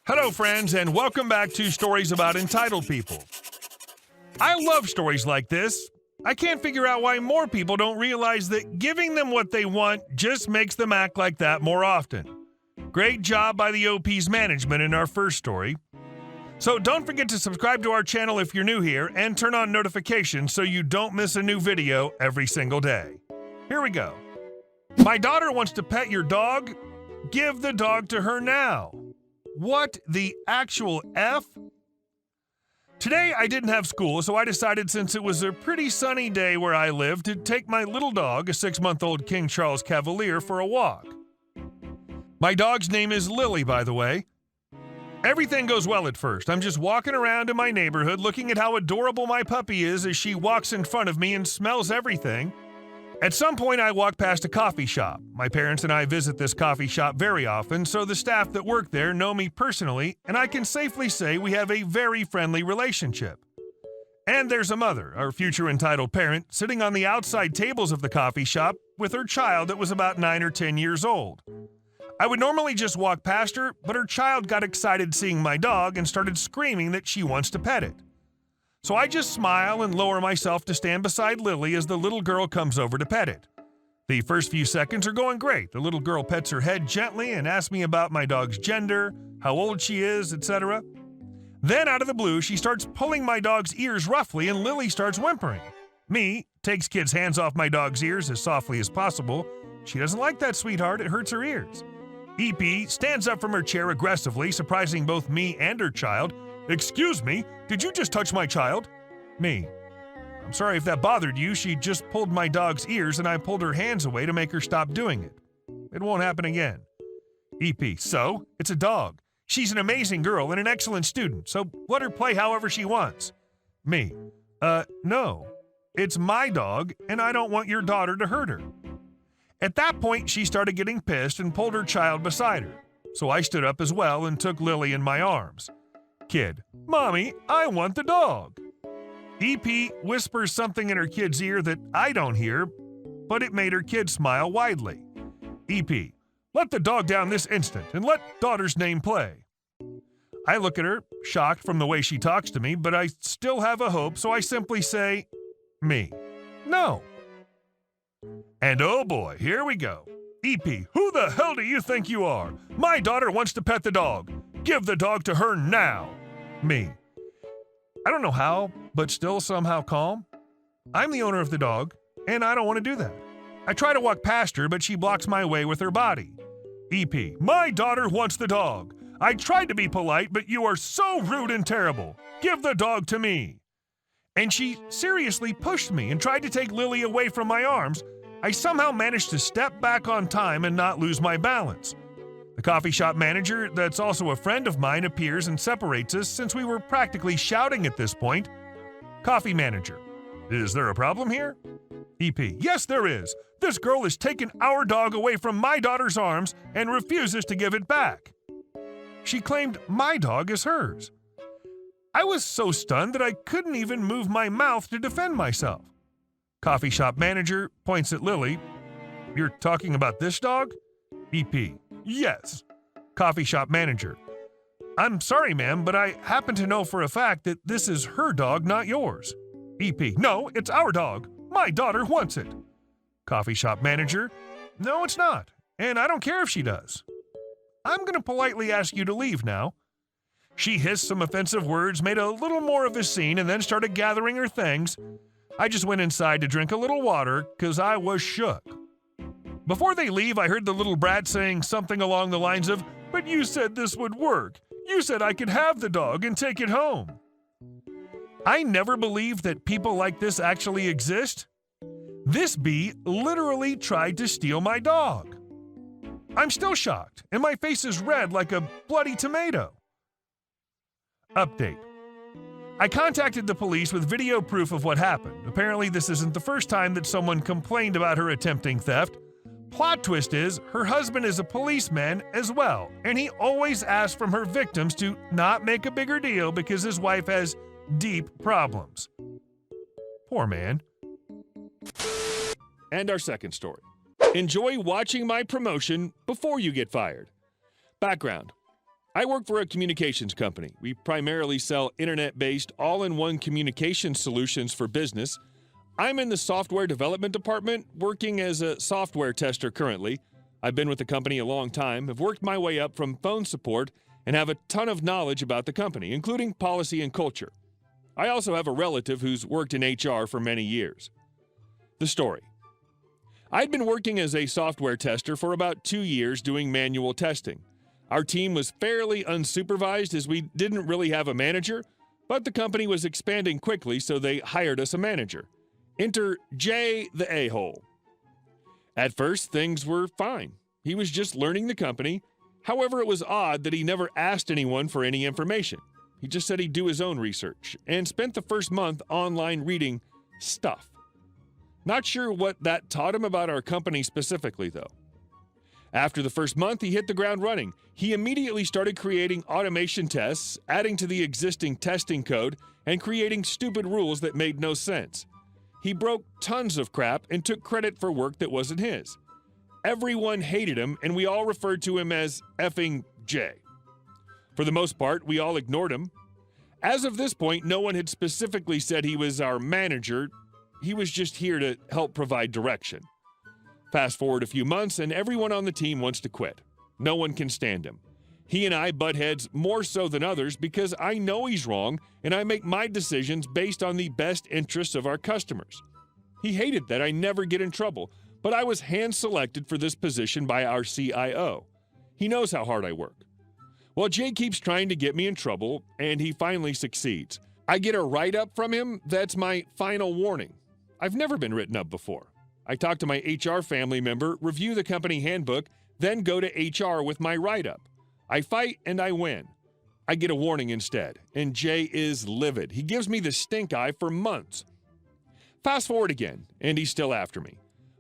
Hello, friends, and welcome back to Stories About Entitled People. I love stories like this. I can't figure out why more people don't realize that giving them what they want just makes them act like that more often. Great job by the OP's management in our first story. So don't forget to subscribe to our channel if you're new here and turn on notifications so you don't miss a new video every single day. Here we go. My daughter wants to pet your dog. Give the dog to her now. What the actual F? Today I didn't have school, so I decided since it was a pretty sunny day where I live to take my little dog, a 6-month-old King Charles Cavalier, for a walk. My dog's name is Lily, by the way. Everything goes well at first. I'm just walking around in my neighborhood looking at how adorable my puppy is as she walks in front of me and smells everything. At some point, I walk past a coffee shop. My parents and I visit this coffee shop very often, so the staff that work there know me personally, and I can safely say we have a very friendly relationship. And there's a mother, our future entitled parent, sitting on the outside tables of the coffee shop with her child that was about 9 or 10 years old. I would normally just walk past her, but her child got excited seeing my dog and started screaming that she wants to pet it. So I just smile and lower myself to stand beside Lily as the little girl comes over to pet it. The first few seconds are going great. The little girl pets her head gently and asks me about my dog's gender, how old she is, etc. Then out of the blue, she starts pulling my dog's ears roughly and Lily starts whimpering. Me takes kid's hands off my dog's ears as softly as possible. She doesn't like that, sweetheart. It hurts her ears. EP stands up from her chair aggressively, surprising both me and her child. Excuse me, did you just touch my child? Me. I'm sorry if that bothered you. She just pulled my dog's ears and I pulled her hands away to make her stop doing it. It won't happen again. EP. So, it's a dog. She's an amazing girl and an excellent student, so let her play however she wants. Me. No. It's my dog and I don't want your daughter to hurt her. At that point, she started getting pissed and pulled her child beside her. So I stood up as well and took Lily in my arms. Kid. Mommy, I want the dog. EP whispers something in her kid's ear that I don't hear, but it made her kid smile widely. EP. Let the dog down this instant and let daughter's name play. I look at her, shocked from the way she talks to me, but I still have a hope, so I simply say, me. No. And oh boy, here we go. EP, who the hell do you think you are? My daughter wants to pet the dog. Give the dog to her now. Me. I don't know how, but still somehow calm. I'm the owner of the dog, and I don't want to do that. I try to walk past her, but she blocks my way with her body. EP, my daughter wants the dog. I tried to be polite, but you are so rude and terrible. Give the dog to me. And she seriously pushed me and tried to take Lily away from my arms. I somehow managed to step back on time and not lose my balance. The coffee shop manager, that's also a friend of mine, appears and separates us since we were practically shouting at this point. Coffee manager. Is there a problem here? EP. Yes, there is. This girl has taken our dog away from my daughter's arms and refuses to give it back. She claimed my dog is hers. I was so stunned that I couldn't even move my mouth to defend myself. Coffee shop manager points at Lily. You're talking about this dog? EP. Yes. Coffee shop manager. I'm sorry, ma'am, but I happen to know for a fact that this is her dog, not yours. EP. No, it's our dog. My daughter wants it. Coffee shop manager. No, it's not. And I don't care if she does. I'm going to politely ask you to leave now. She hissed some offensive words, made a little more of a scene, and then started gathering her things. I just went inside to drink a little water because I was shook. Before they leave, I heard the little brat saying something along the lines of, "But you said this would work. You said I could have the dog and take it home." I never believed that people like this actually exist. This bee literally tried to steal my dog. I'm still shocked, and my face is red like a bloody tomato. Update. I contacted the police with video proof of what happened. Apparently, this isn't the first time that someone complained about her attempting theft. Plot twist is, her husband is a policeman as well, and he always asks from her victims to not make a bigger deal because his wife has deep problems. Poor man. And our second story. Enjoy watching my promotion before you get fired. Background. I work for a communications company. We primarily sell internet-based, all-in-one communication solutions for business. I'm in the software development department, working as a software tester currently. I've been with the company a long time, have worked my way up from phone support, and have a ton of knowledge about the company, including policy and culture. I also have a relative who's worked in HR for many years. The story. I'd been working as a software tester for about 2 years doing manual testing. Our team was fairly unsupervised as we didn't really have a manager, but the company was expanding quickly, so they hired us a manager. Enter Jay the a-hole. At first, things were fine. He was just learning the company. However, it was odd that he never asked anyone for any information. He just said he'd do his own research and spent the first month online reading stuff. Not sure what that taught him about our company specifically, though. After the first month, he hit the ground running. He immediately started creating automation tests, adding to the existing testing code, and creating stupid rules that made no sense. He broke tons of crap and took credit for work that wasn't his. Everyone hated him, and we all referred to him as effing Jay. For the most part, we all ignored him. As of this point, no one had specifically said he was our manager. He was just here to help provide direction. Fast forward a few months, and everyone on the team wants to quit. No one can stand him. He and I butt heads more so than others because I know he's wrong, and I make my decisions based on the best interests of our customers. He hated that I never get in trouble, but I was hand-selected for this position by our CIO. He knows how hard I work. Well, Jay keeps trying to get me in trouble, and he finally succeeds. I get a write-up from him that's my final warning. I've never been written up before. I talk to my HR family member, review the company handbook, then go to HR with my write-up. I fight and I win. I get a warning instead, and Jay is livid. He gives me the stink eye for months. Fast forward again, and he's still after me.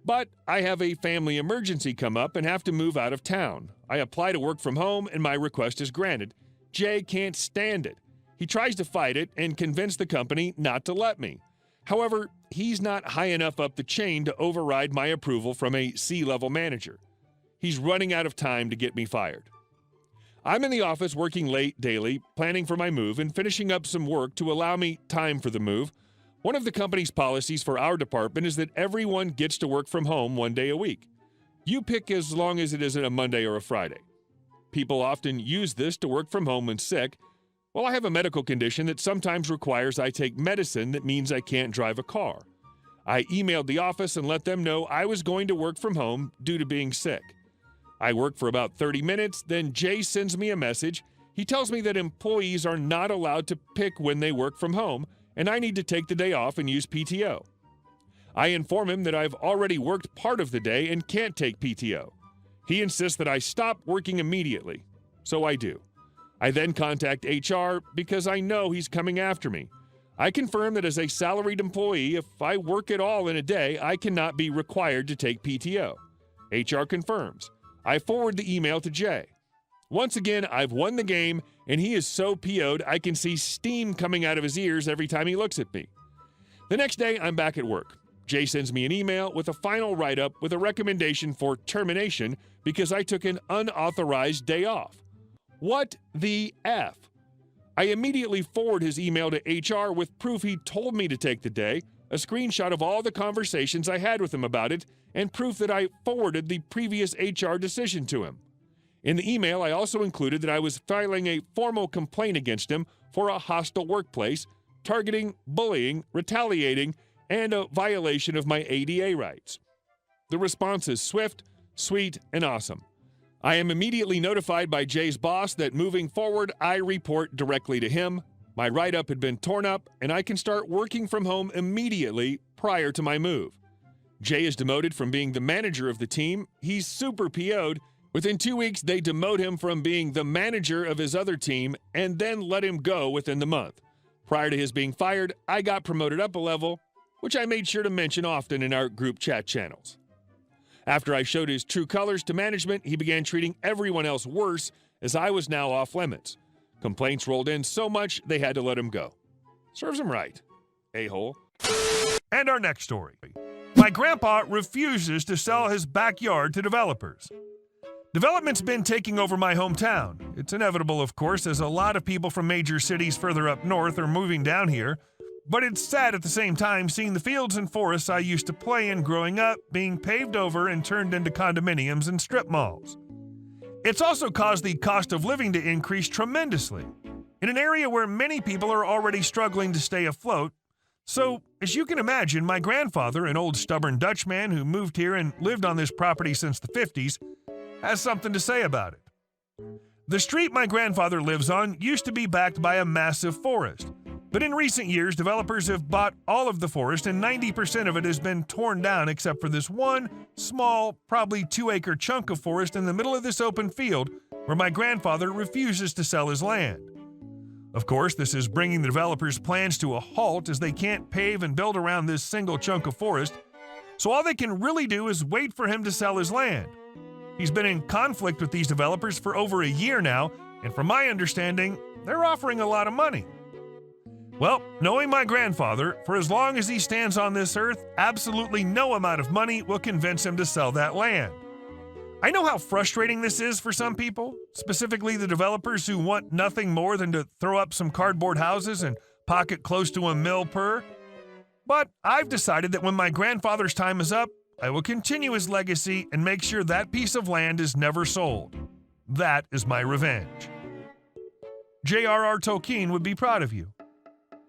But I have a family emergency come up and have to move out of town. I apply to work from home, and my request is granted. Jay can't stand it. He tries to fight it and convince the company not to let me. However, he's not high enough up the chain to override my approval from a C-level manager. He's running out of time to get me fired. I'm in the office working late daily, planning for my move and finishing up some work to allow me time for the move. One of the company's policies for our department is that everyone gets to work from home 1 day a week. You pick as long as it isn't a Monday or a Friday. People often use this to work from home when sick. Well, I have a medical condition that sometimes requires I take medicine that means I can't drive a car. I emailed the office and let them know I was going to work from home due to being sick. I work for about 30 minutes, then Jay sends me a message. He tells me that employees are not allowed to pick when they work from home, and I need to take the day off and use PTO. I inform him that I've already worked part of the day and can't take PTO. He insists that I stop working immediately, so I do. I then contact HR because I know he's coming after me. I confirm that as a salaried employee, if I work at all in a day, I cannot be required to take PTO. HR confirms. I forward the email to Jay. Once again, I've won the game, and he is so PO'd I can see steam coming out of his ears every time he looks at me. The next day, I'm back at work. Jay sends me an email with a final write-up with a recommendation for termination because I took an unauthorized day off. What the F? I immediately forward his email to HR with proof he told me to take the day, a screenshot of all the conversations I had with him about it, and proof that I forwarded the previous HR decision to him. In the email, I also included that I was filing a formal complaint against him for a hostile workplace, targeting, bullying, retaliating, and a violation of my ADA rights. The response is swift, sweet, and awesome. I am immediately notified by Jay's boss that moving forward, I report directly to him. My write-up had been torn up, and I can start working from home immediately prior to my move. Jay is demoted from being the manager of the team. He's super PO'd. Within 2 weeks, they demote him from being the manager of his other team and then let him go within the month. Prior to his being fired, I got promoted up a level, which I made sure to mention often in our group chat channels. After I showed his true colors to management, he began treating everyone else worse as I was now off limits. Complaints rolled in so much they had to let him go. Serves him right, a-hole. And our next story. My grandpa refuses to sell his backyard to developers. Development's been taking over my hometown. It's inevitable, of course, as a lot of people from major cities further up north are moving down here. But it's sad at the same time seeing the fields and forests I used to play in growing up being paved over and turned into condominiums and strip malls. It's also caused the cost of living to increase tremendously, in an area where many people are already struggling to stay afloat. So, as you can imagine, my grandfather, an old stubborn Dutch man who moved here and lived on this property since the 50s, has something to say about it. The street my grandfather lives on used to be backed by a massive forest. But in recent years, developers have bought all of the forest and 90% of it has been torn down except for this one small, probably 2-acre chunk of forest in the middle of this open field where my grandfather refuses to sell his land. Of course, this is bringing the developers' plans to a halt as they can't pave and build around this single chunk of forest, so all they can really do is wait for him to sell his land. He's been in conflict with these developers for over a year now, and from my understanding, they're offering a lot of money. Well, knowing my grandfather, for as long as he stands on this earth, absolutely no amount of money will convince him to sell that land. I know how frustrating this is for some people, specifically the developers who want nothing more than to throw up some cardboard houses and pocket close to $1 million per. But I've decided that when my grandfather's time is up, I will continue his legacy and make sure that piece of land is never sold. That is my revenge. J.R.R. Tolkien would be proud of you.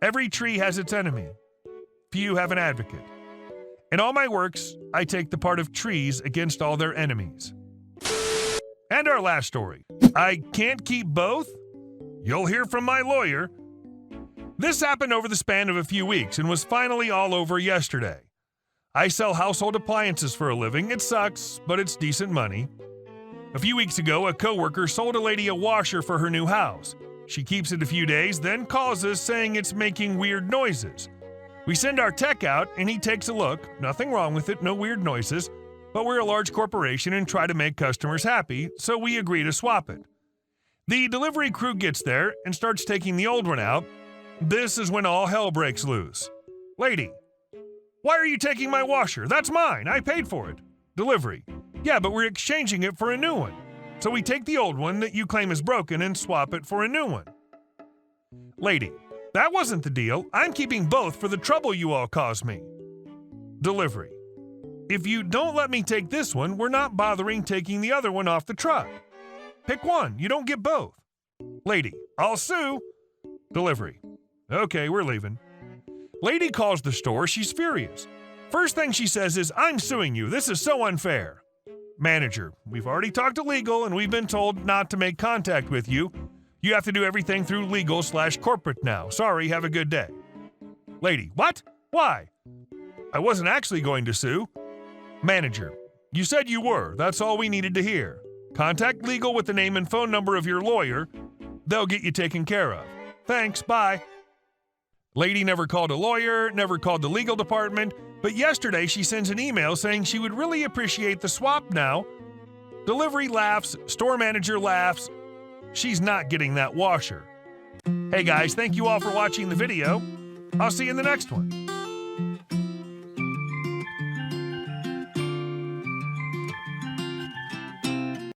Every tree has its enemy. Few have an advocate. In all my works, I take the part of trees against all their enemies. And our last story. I can't keep both? You'll hear from my lawyer. This happened over the span of a few weeks and was finally all over yesterday. I sell household appliances for a living. It sucks, but it's decent money. A few weeks ago, a coworker sold a lady a washer for her new house. She keeps it a few days, then calls us saying it's making weird noises. We send our tech out, and he takes a look. Nothing wrong with it, no weird noises. But we're a large corporation and try to make customers happy, so we agree to swap it. The delivery crew gets there and starts taking the old one out. This is when all hell breaks loose. Lady, why are you taking my washer? That's mine. I paid for it. Delivery. Yeah, but we're exchanging it for a new one. So we take the old one that you claim is broken and swap it for a new one. Lady, that wasn't the deal. I'm keeping both for the trouble you all caused me. Delivery. If you don't let me take this one, we're not bothering taking the other one off the truck. Pick one. You don't get both. Lady, I'll sue. Delivery. Okay, we're leaving. Lady calls the store. She's furious. First thing she says is, I'm suing you. This is so unfair. Manager, we've already talked to legal and we've been told not to make contact with you. You have to do everything through legal/corporate now. Sorry, have a good day. Lady, what? Why? I wasn't actually going to sue. Manager, you said you were. That's all we needed to hear. Contact legal with the name and phone number of your lawyer. They'll get you taken care of. Thanks, bye. Lady never called a lawyer, never called the legal department, but yesterday she sends an email saying she would really appreciate the swap now. Delivery laughs, store manager laughs. She's not getting that washer. Hey guys, thank you all for watching the video. I'll see you in the next one.